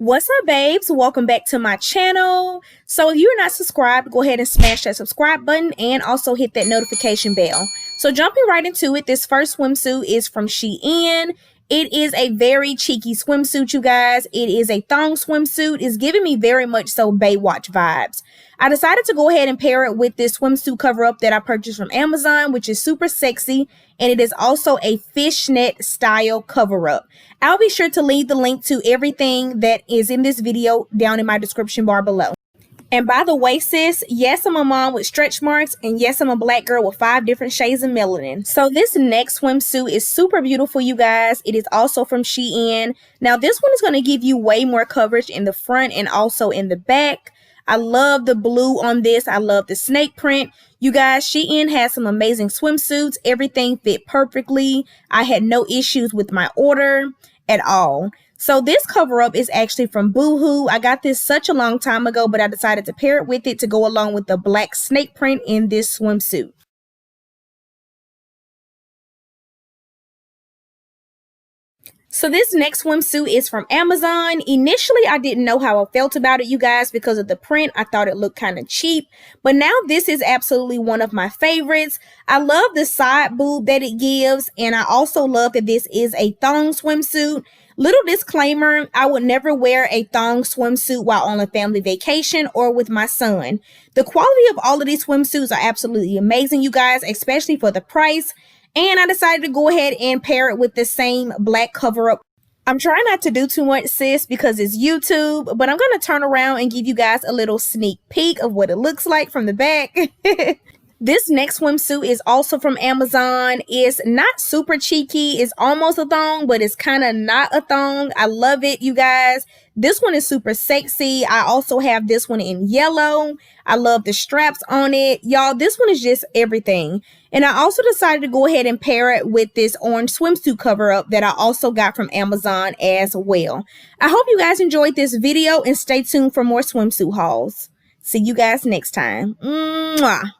What's up, babes? Welcome back to my channel. So if you're not subscribed, go ahead and smash that subscribe button and also hit that notification bell. So jumping right into it, this first swimsuit is from Shein. It is a very cheeky swimsuit, you guys. It is a thong swimsuit. It's giving me very much so Baywatch vibes. I decided to go ahead and pair it with this swimsuit cover up that I purchased from Amazon, which is super sexy. And it is also a fishnet style cover up. I'll be sure to leave the link to everything that is in this video down in my description bar below. And by the way, sis, yes, I'm a mom with stretch marks, and yes, I'm a black girl with 5 different shades of melanin. So this next swimsuit is super beautiful, you guys. It is also from Shein. Now, this one is going to give you way more coverage in the front and also in the back. I love the blue on this. I love the snake print. You guys, Shein has some amazing swimsuits. Everything fit perfectly. I had no issues with my order at all. So this cover up is actually from Boohoo. I got this such a long time ago, but I decided to pair it with it to go along with the black snake print in this swimsuit. So this next swimsuit is from Amazon. Initially, I didn't know how I felt about it, you guys, because of the print. I thought it looked kind of cheap, but now this is absolutely one of my favorites. I love the side boob that it gives, and I also love that this is a thong swimsuit. Little disclaimer, I would never wear a thong swimsuit while on a family vacation or with my son. The quality of all of these swimsuits are absolutely amazing, you guys, especially for the price. And I decided to go ahead and pair it with the same black cover up. I'm trying not to do too much, sis, because it's YouTube, but I'm going to turn around and give you guys a little sneak peek of what it looks like from the back. This next swimsuit is also from Amazon. It's not super cheeky. It's almost a thong, but it's kind of not a thong. I love it, you guys. This one is super sexy. I also have this one in yellow. I love the straps on it. Y'all, this one is just everything. And I also decided to go ahead and pair it with this orange swimsuit cover up that I also got from Amazon as well. I hope you guys enjoyed this video and stay tuned for more swimsuit hauls. See you guys next time. Mwah.